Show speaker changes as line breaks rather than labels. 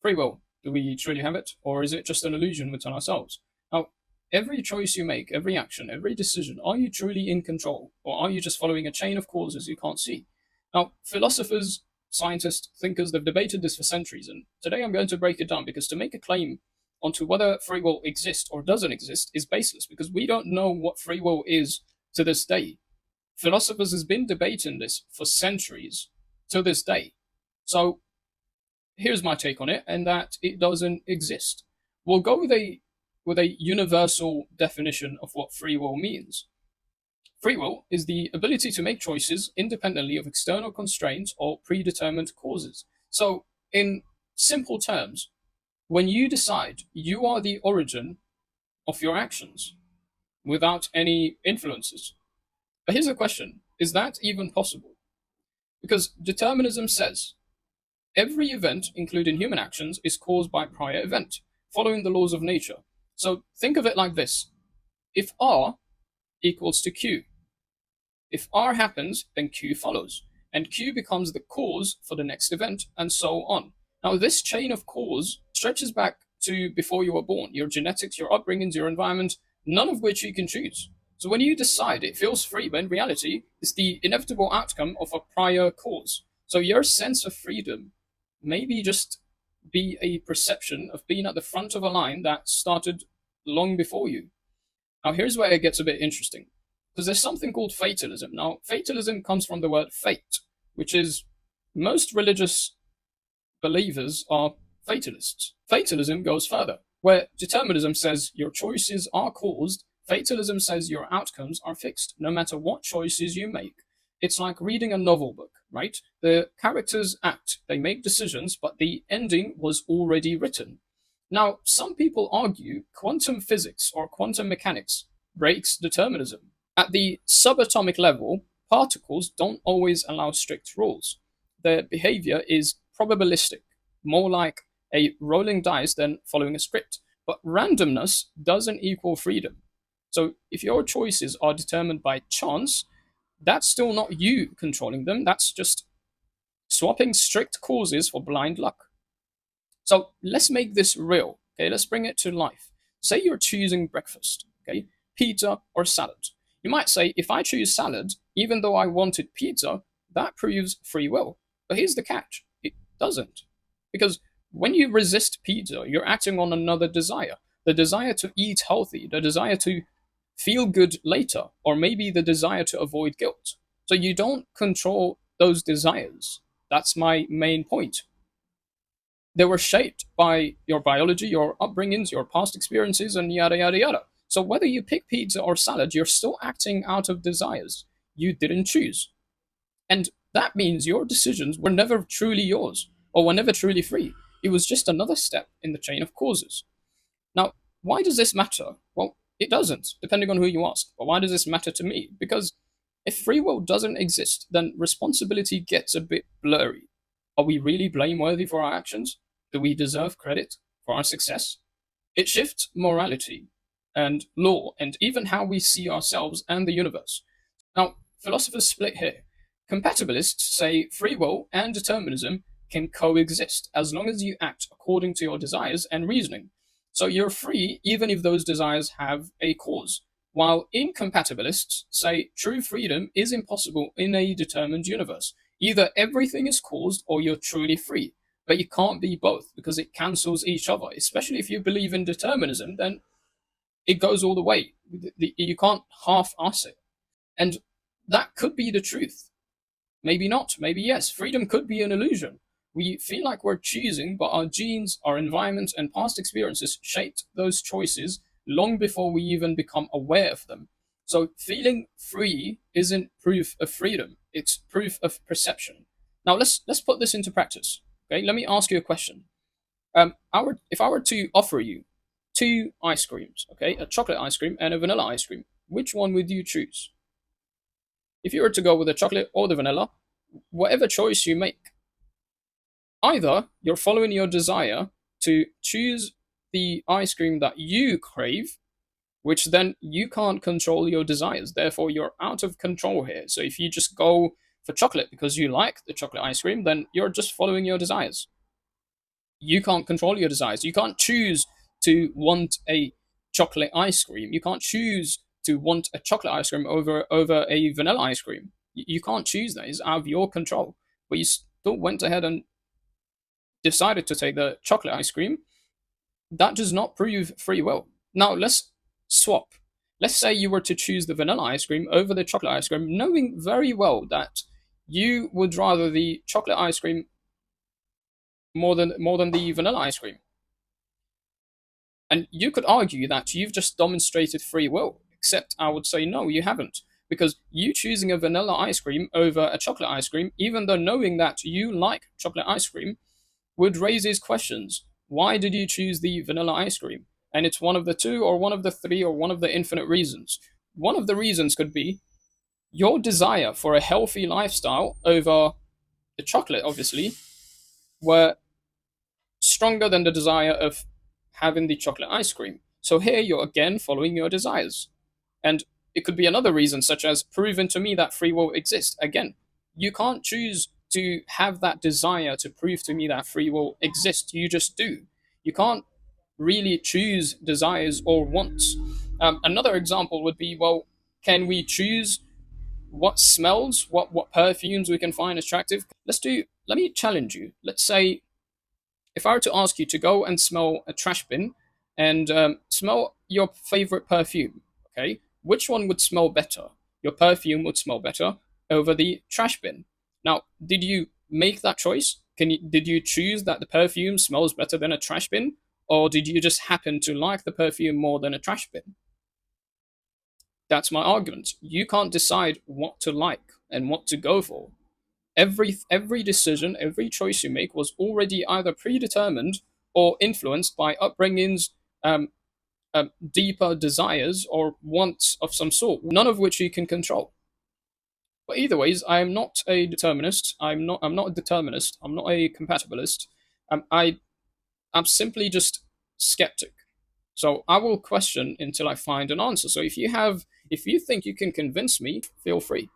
free will. Do we truly have it, or is it just an illusion within ourselves? Now, every choice you make, every action, every decision, are you truly in control, or are you just following a chain of causes you can't see? Now, philosophers, scientists, thinkers, they've debated this for centuries, and today I'm going to break it down because to make a claim onto whether free will exists or doesn't exist is baseless because we don't know what free will is to this day. Philosophers has been debating this for centuries to this day. So here's my take on it, and that it doesn't exist. We'll go with a universal definition of what free will means. Free will is the ability to make choices independently of external constraints or predetermined causes. So, in simple terms, when you decide you are the origin of your actions without any influences. But here's the question, is that even possible? Because determinism says every event, including human actions, is caused by prior event, following the laws of nature. So think of it like this. If R equals to Q, if R happens, then Q follows, and Q becomes the cause for the next event, and so on. Now, this chain of cause stretches back to before you were born, your genetics, your upbringings, your environment, none of which you can choose. So when you decide, it feels free, but in reality, it's the inevitable outcome of a prior cause. So your sense of freedom maybe just be a perception of being at the front of a line that started long before you. Now, here's where it gets a bit interesting, because there's something called fatalism. Now, fatalism comes from the word fate, which is most religious believers are fatalists. Fatalism goes further, where determinism says your choices are caused, fatalism says your outcomes are fixed, no matter what choices you make. It's like reading a novel book, right? The characters act, they make decisions, but the ending was already written. Now, some people argue quantum physics or quantum mechanics breaks determinism. At the subatomic level, particles don't always allow strict rules. Their behavior is probabilistic, more like a rolling dice than following a script. But randomness doesn't equal freedom. So if your choices are determined by chance, that's still not you controlling them. That's just swapping strict causes for blind luck. So let's make this real. Okay, let's bring it to life. Say you're choosing breakfast, okay, pizza or salad. You might say, if I choose salad, even though I wanted pizza, that proves free will. But here's the catch, it doesn't. Because when you resist pizza, you're acting on another desire. The desire to eat healthy, the desire to feel good later, or maybe the desire to avoid guilt. So you don't control those desires. That's my main point. They were shaped by your biology, your upbringings, your past experiences, and yada, yada, yada. So whether you pick pizza or salad, you're still acting out of desires you didn't choose. And that means your decisions were never truly yours, or were never truly free. It was just another step in the chain of causes. Now, why does this matter? Well, it doesn't, depending on who you ask. But why does this matter to me? Because if free will doesn't exist, then responsibility gets a bit blurry. Are we really blameworthy for our actions? Do we deserve credit for our success? It shifts morality and law and even how we see ourselves and the universe. Now, philosophers split here. Compatibilists say free will and determinism can coexist as long as you act according to your desires and reasoning. So you're free even if those desires have a cause. While incompatibilists say true freedom is impossible in a determined universe. Either everything is caused or you're truly free. But you can't be both because it cancels each other. Especially if you believe in determinism, then it goes all the way. You can't half-ass it. And that could be the truth. Maybe not, maybe yes. Freedom could be an illusion. We feel like we're choosing, but our genes, our environment, and past experiences shaped those choices long before we even become aware of them. So feeling free isn't proof of freedom, it's proof of perception. Now let's put this into practice. Okay, let me ask you a question. If I were to offer you two ice creams, okay, a chocolate ice cream and a vanilla ice cream, which one would you choose? If you were to go with the chocolate or the vanilla, whatever choice you make, either you're following your desire to choose the ice cream that you crave, which then you can't control your desires. Therefore, you're out of control here. So if you just go for chocolate because you like the chocolate ice cream, then you're just following your desires. You can't control your desires. You can't choose to want a chocolate ice cream. You can't choose to want a chocolate ice cream over a vanilla ice cream. You can't choose that. It's out of your control. But you still went ahead and decided to take the chocolate ice cream. That does not prove free will. Now let's swap. Let's say you were to choose the vanilla ice cream over the chocolate ice cream, knowing very well that you would rather the chocolate ice cream more than the vanilla ice cream. And you could argue that you've just demonstrated free will, except I would say no, you haven't. Because you choosing a vanilla ice cream over a chocolate ice cream, even though knowing that you like chocolate ice cream, would raise these questions. Why did you choose the vanilla ice cream? And it's one of the two, or one of the three, or one of the infinite reasons. One of the reasons could be your desire for a healthy lifestyle over the chocolate, obviously, were stronger than the desire of having the chocolate ice cream. So here you're again following your desires. And it could be another reason, such as proven to me that free will exists. Again, you can't choose to have that desire to prove to me that free will exists. You just do. You can't really choose desires or wants. Another example would be, well, can we choose what smells, what perfumes we can find attractive? Let me challenge you. Let's say if I were to ask you to go and smell a trash bin and smell your favorite perfume, okay, which one would smell better? Your perfume would smell better over the trash bin. Now, did you make that choice? Did you choose that the perfume smells better than a trash bin, or did you just happen to like the perfume more than a trash bin? That's my argument. You can't decide what to like and what to go for. Every decision, every choice you make was already either predetermined or influenced by upbringings, um, deeper desires or wants of some sort, none of which you can control. But either ways, I am not a determinist. I'm not a determinist. I'm not a compatibilist. I'm simply just skeptic. So I will question until I find an answer. So if you think you can convince me, feel free.